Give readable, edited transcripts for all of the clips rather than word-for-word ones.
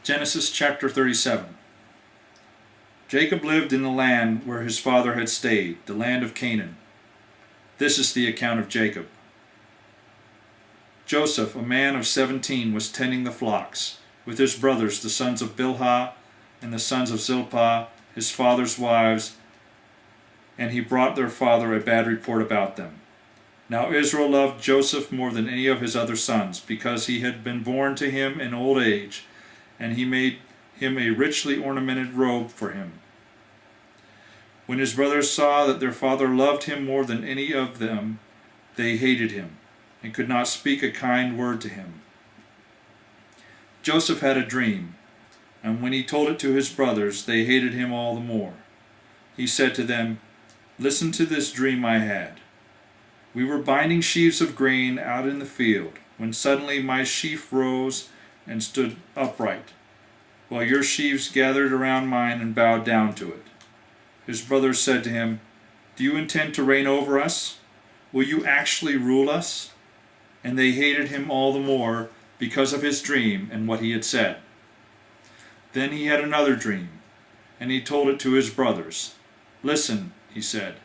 Genesis chapter 37. Jacob lived in the land where his father had stayed, the land of Canaan. This is the account of Jacob. Joseph, a man of 17, was tending the flocks with his brothers, the sons of Bilhah and the sons of Zilpah, his father's wives, and he brought their father a bad report about them. Now Israel loved Joseph more than any of his other sons, because he had been born to him in old age, and he made him a richly ornamented robe for him. When his brothers saw that their father loved him more than any of them, they hated him, and could not speak a kind word to him. Joseph had a dream, and when he told it to his brothers, they hated him all the more. He said to them, "Listen to this dream I had. We were binding sheaves of grain out in the field, when suddenly my sheaf rose and stood upright, while your sheaves gathered around mine and bowed down to it." His brothers said to him, "Do you intend to reign over us? Will you actually rule us?" And they hated him all the more because of his dream and what he had said. Then he had another dream, and he told it to his brothers. "Listen," he said,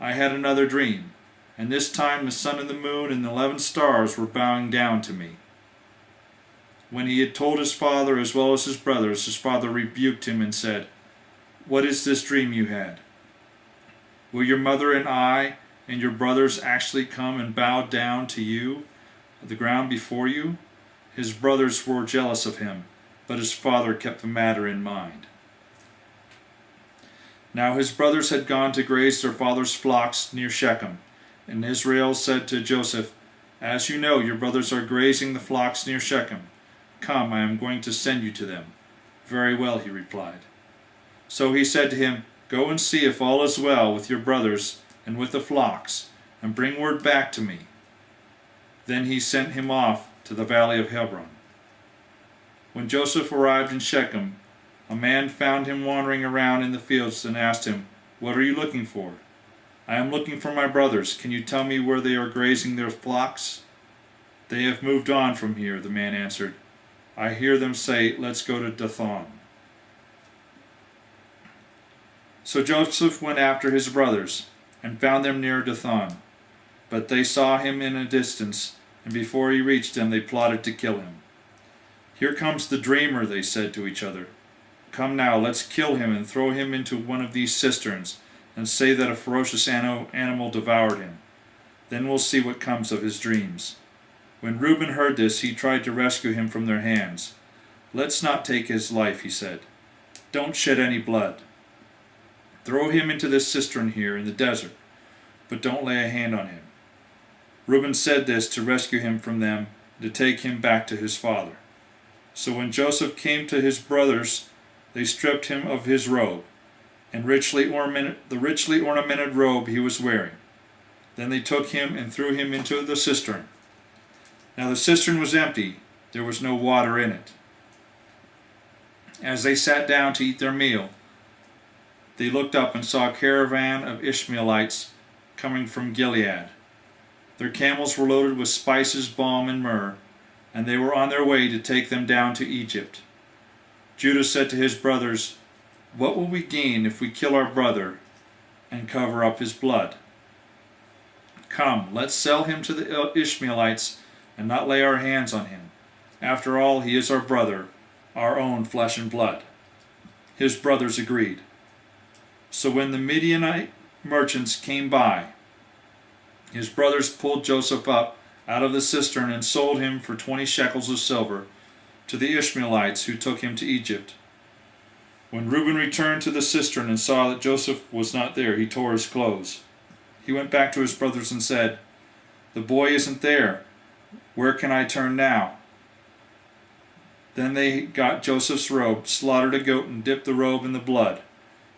"I had another dream, and this time the sun and the moon and the 11 stars were bowing down to me." When he had told his father as well as his brothers, his father rebuked him and said, "What is this dream you had? Will your mother and I and your brothers actually come and bow down to you, the ground before you?" His brothers were jealous of him, but his father kept the matter in mind. Now his brothers had gone to graze their father's flocks near Shechem, and Israel said to Joseph, "As you know, your brothers are grazing the flocks near Shechem. Come, I am going to send you to them." "Very well," he replied. So he said to him, "Go and see if all is well with your brothers and with the flocks, and bring word back to me." Then he sent him off to the valley of Hebron. When Joseph arrived in Shechem, a man found him wandering around in the fields and asked him, "What are you looking for?" "I am looking for my brothers. Can you tell me where they are grazing their flocks?" "They have moved on from here," the man answered. "I hear them say, 'Let's go to Dathan.'" So Joseph went after his brothers, and found them near Dathan. But they saw him in a distance, and before he reached them they plotted to kill him. "Here comes the dreamer," they said to each other. "Come now, let's kill him and throw him into one of these cisterns, and say that a ferocious animal devoured him. Then we'll see what comes of his dreams." When Reuben heard this, he tried to rescue him from their hands. "Let's not take his life," he said. "Don't shed any blood. Throw him into this cistern here in the desert, but don't lay a hand on him." Reuben said this to rescue him from them, to take him back to his father. So when Joseph came to his brothers, they stripped him of his robe, and the richly ornamented robe he was wearing. Then they took him and threw him into the cistern. Now the cistern was empty, there was no water in it. As they sat down to eat their meal, they looked up and saw a caravan of Ishmaelites coming from Gilead. Their camels were loaded with spices, balm, and myrrh, and they were on their way to take them down to Egypt. Judah said to his brothers, "What will we gain if we kill our brother and cover up his blood? Come, let's sell him to the Ishmaelites and not lay our hands on him. After all, he is our brother, our own flesh and blood." His brothers agreed. So when the Midianite merchants came by, his brothers pulled Joseph up out of the cistern and sold him for 20 shekels of silver to the Ishmaelites who took him to Egypt. When Reuben returned to the cistern and saw that Joseph was not there, he tore his clothes. He went back to his brothers and said, "The boy isn't there. Where can I turn now?" Then they got Joseph's robe, slaughtered a goat, and dipped the robe in the blood.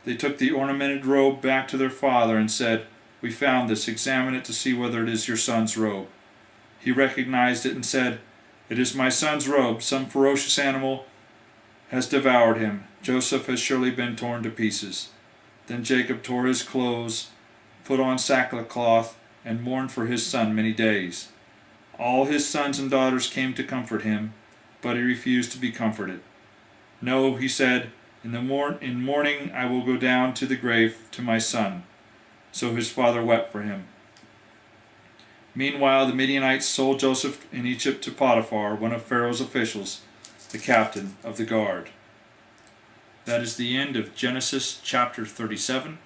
They took the ornamented robe back to their father and said, "We found this. Examine it to see whether it is your son's robe." He recognized it and said, "It is my son's robe. Some ferocious animal has devoured him. Joseph has surely been torn to pieces." Then Jacob tore his clothes, put on sackcloth, and mourned for his son many days. All his sons and daughters came to comfort him, but he refused to be comforted. No, he said, in mourning I will go down to the grave to my son. So his father wept for him. Meanwhile, the Midianites sold Joseph in Egypt to Potiphar, one of Pharaoh's officials, the captain of the guard. That is the end of Genesis chapter 37.